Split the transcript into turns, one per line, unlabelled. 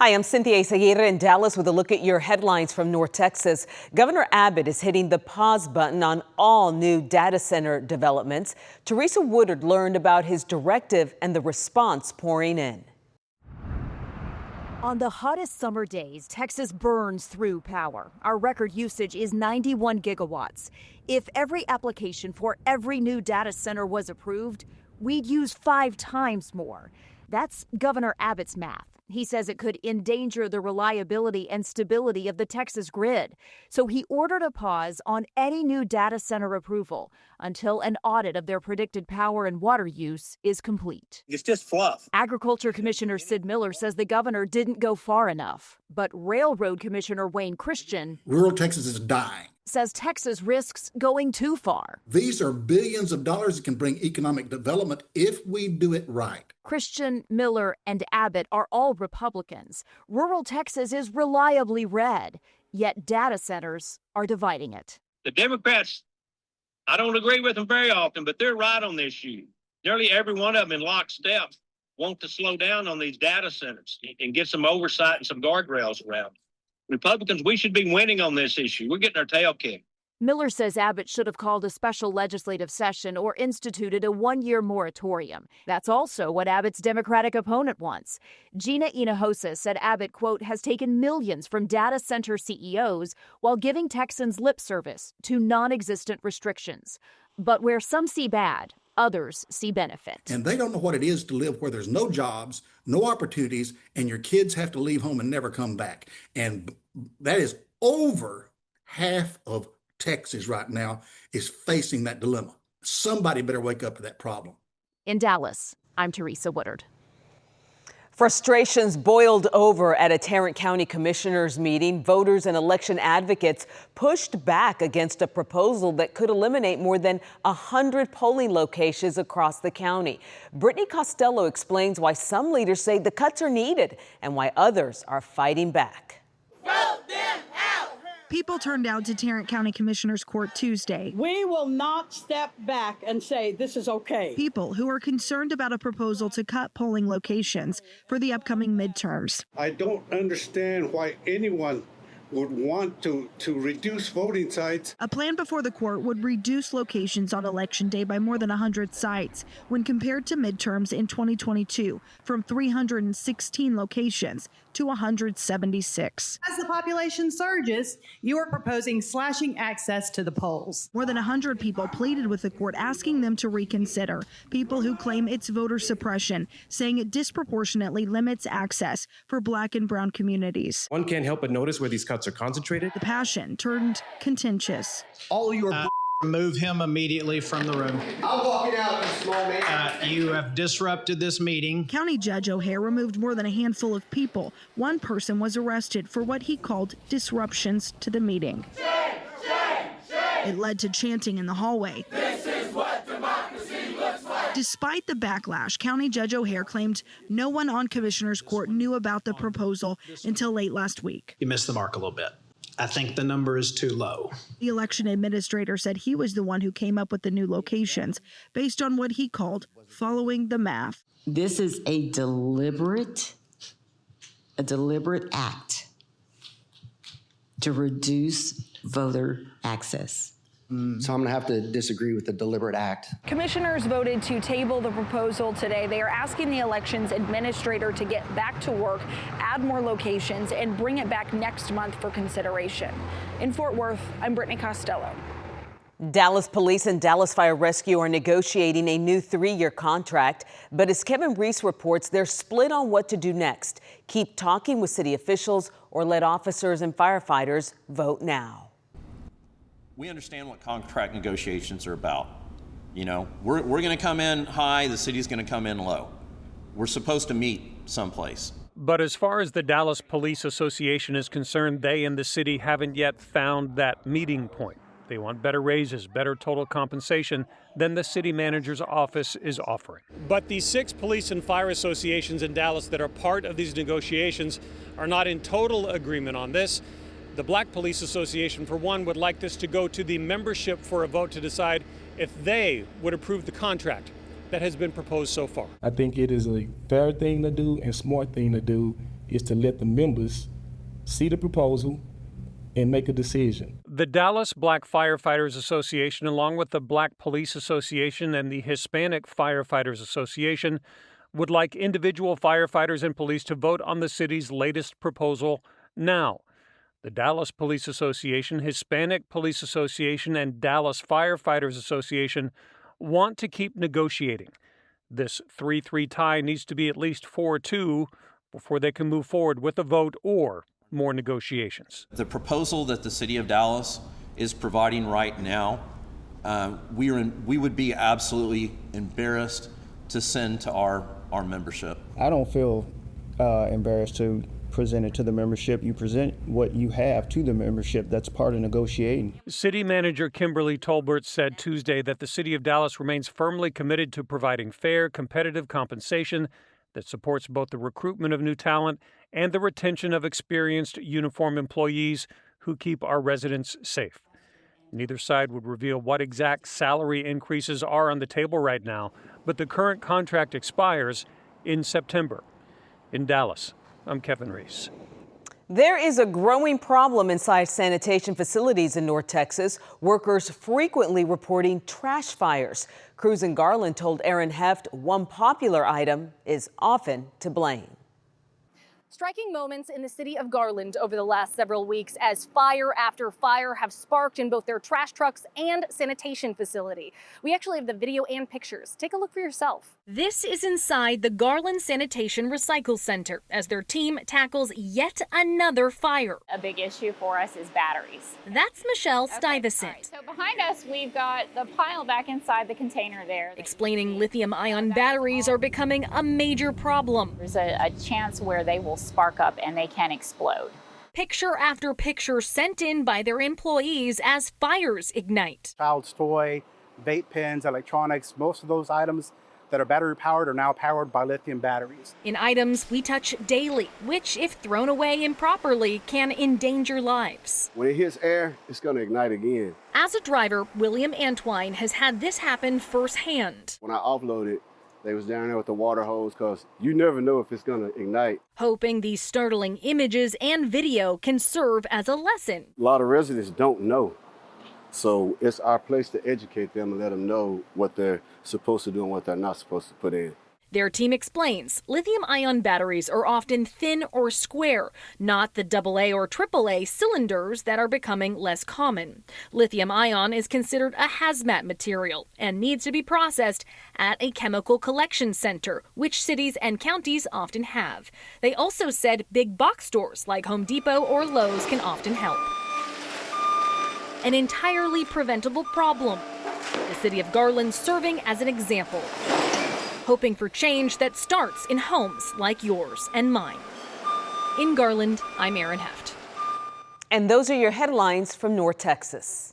Hi, I'm Cynthia Izaguirre in Dallas with a look at your headlines from North Texas. Governor Abbott is hitting the pause button on all new data center developments. Teresa Woodard learned about his directive and the response pouring in.
On the hottest summer days, Texas burns through power. Our record usage is 91 gigawatts. If every application for every new data center was approved, we'd use 5 times more. That's Governor Abbott's math. He says it could endanger the reliability and stability of the Texas grid. So he ordered a pause on any new data center approval until an audit of their predicted power and water use is complete.
It's just fluff.
Agriculture Commissioner Sid Miller says the governor didn't go far enough. But Railroad Commissioner Wayne Christian
Rural Texas is dying.
Says Texas risks going too far.
These are billions of dollars that can bring economic development if we do it right.
Christian, Miller, and Abbott are all Republicans. Rural Texas is reliably red, yet data centers are dividing it.
The Democrats, I don't agree with them very often, but they're right on this issue. Nearly every one of them in lockstep want to slow down on these data centers and get some oversight and some guardrails around. Republicans, we should be winning on this issue. We're getting our tail kicked.
Miller says Abbott should have called a special legislative session or instituted a 1-year moratorium. That's also what Abbott's Democratic opponent wants. Gina Hinojosa said Abbott, quote, has taken millions from data center CEOs while giving Texans lip service to non-existent restrictions. But where some see bad, others see benefit.
And they don't know what it is to live where there's no jobs, no opportunities, and your kids have to leave home and never come back. And that is over half of Texas right now is facing that dilemma. Somebody better wake up to that problem.
In Dallas, I'm Teresa Woodard.
Frustrations boiled over at a Tarrant County commissioners meeting. Voters and election advocates pushed back against a proposal that could eliminate more than 100 polling locations across the county. Brittany Costello explains why some leaders say the cuts are needed and why others are fighting back.
Vote them out!
People turned out to Tarrant County Commissioners Court Tuesday.
We will not step back and say this is okay.
People who are concerned about a proposal to cut polling locations for the upcoming midterms.
I don't understand why anyone would want to reduce voting sites.
A plan before the court would reduce locations on Election Day by more than 100 sites when compared to midterms in 2022, from 316 locations to 176.
As the population surges, you are proposing slashing access to the polls.
More than 100 people pleaded with the court asking them to reconsider. People who claim it's voter suppression, saying it disproportionately limits access for Black and brown communities.
One can't help but notice where these cuts are concentrated.
The passion turned contentious.
All your remove him immediately from the room.
I'm walking out, you small man.
You have disrupted this meeting.
County Judge O'Hare removed more than a handful of people. One person was arrested for what he called disruptions to the meeting. It led to chanting in the hallway.
This is what democracy looks like.
Despite the backlash, County Judge O'Hare claimed no one on Commissioners Court knew about the proposal until late last week.
You missed the mark a little bit. I think the number is too low.
The election administrator said he was the one who came up with the new locations based on what he called following the math.
This is a deliberate act to reduce voter access.
So I'm going to have to disagree with the deliberate act.
Commissioners voted to table the proposal today. They are asking the elections administrator to get back to work, add more locations, and bring it back next month for consideration. In Fort Worth, I'm Brittany Costello.
Dallas Police and Dallas Fire Rescue are negotiating a new 3-year contract. But as Kevin Reese reports, they're split on what to do next. Keep talking with city officials or let officers and firefighters vote now.
We understand what contract negotiations are about. You know, we're going to come in high, the city's going to come in low. We're supposed to meet someplace.
But as far as the Dallas Police Association is concerned, they and the city haven't yet found that meeting point. They want better raises, better total compensation than the city manager's office is offering. But the 6 police and fire associations in Dallas that are part of these negotiations are not in total agreement on this. The Black Police Association, for one, would like this to go to the membership for a vote to decide if they would approve the contract that has been proposed so far.
I think it is a fair thing to do and smart thing to do is to let the members see the proposal and make a decision.
The Dallas Black Firefighters Association, along with the Black Police Association and the Hispanic Firefighters Association, would like individual firefighters and police to vote on the city's latest proposal now. The Dallas Police Association, Hispanic Police Association, and Dallas Firefighters Association want to keep negotiating. This 3-3 tie needs to be at least 4-2 before they can move forward with a vote or more negotiations.
The proposal that the city of Dallas is providing right now, we would be absolutely embarrassed to send to our membership.
I don't feel embarrassed to present it to the membership. You present what you have to the membership. That's part of negotiating.
City Manager Kimberly Tolbert said Tuesday that the city of Dallas remains firmly committed to providing fair, competitive compensation that supports both the recruitment of new talent and the retention of experienced uniform employees who keep our residents safe. Neither side would reveal what exact salary increases are on the table right now, but the current contract expires in September. In Dallas, I'm Kevin Reese.
There is a growing problem inside sanitation facilities in North Texas. Workers frequently reporting trash fires. Crews in Garland told Aaron Heft one popular item is often to blame.
Striking moments in the city of Garland over the last several weeks as fire after fire have sparked in both their trash trucks and sanitation facility. We actually have the video and pictures. Take a look for yourself.
This is inside the Garland Sanitation Recycle Center as their team tackles yet another fire.
A big issue for us is batteries.
That's Michelle Stuyvesant.
Right, so behind us, we've got the pile back inside the container there.
Explaining lithium-ion batteries are becoming a major problem.
There's a chance where they will spark up and they can explode.
Picture after picture sent in by their employees as fires ignite.
Child's toy, vape pens, electronics, most of those items that are battery powered are now powered by lithium batteries.
In items we touch daily, which if thrown away improperly can endanger lives.
When it hits air, it's going to ignite again.
As a driver, William Antwine has had this happen firsthand.
When I offloaded, they was down there with the water hose because you never know if it's going to ignite.
Hoping these startling images and video can serve as a lesson.
A lot of residents don't know. So it's our place to educate them and let them know what they're supposed to do and what they're not supposed to put in.
Their team explains lithium-ion batteries are often thin or square, not the AA or AAA cylinders that are becoming less common. Lithium-ion is considered a hazmat material and needs to be processed at a chemical collection center, which cities and counties often have. They also said big box stores like Home Depot or Lowe's can often help. An entirely preventable problem. The city of Garland serving as an example. Hoping for change that starts in homes like yours and mine. In Garland, I'm Aaron Heft.
And those are your headlines from North Texas.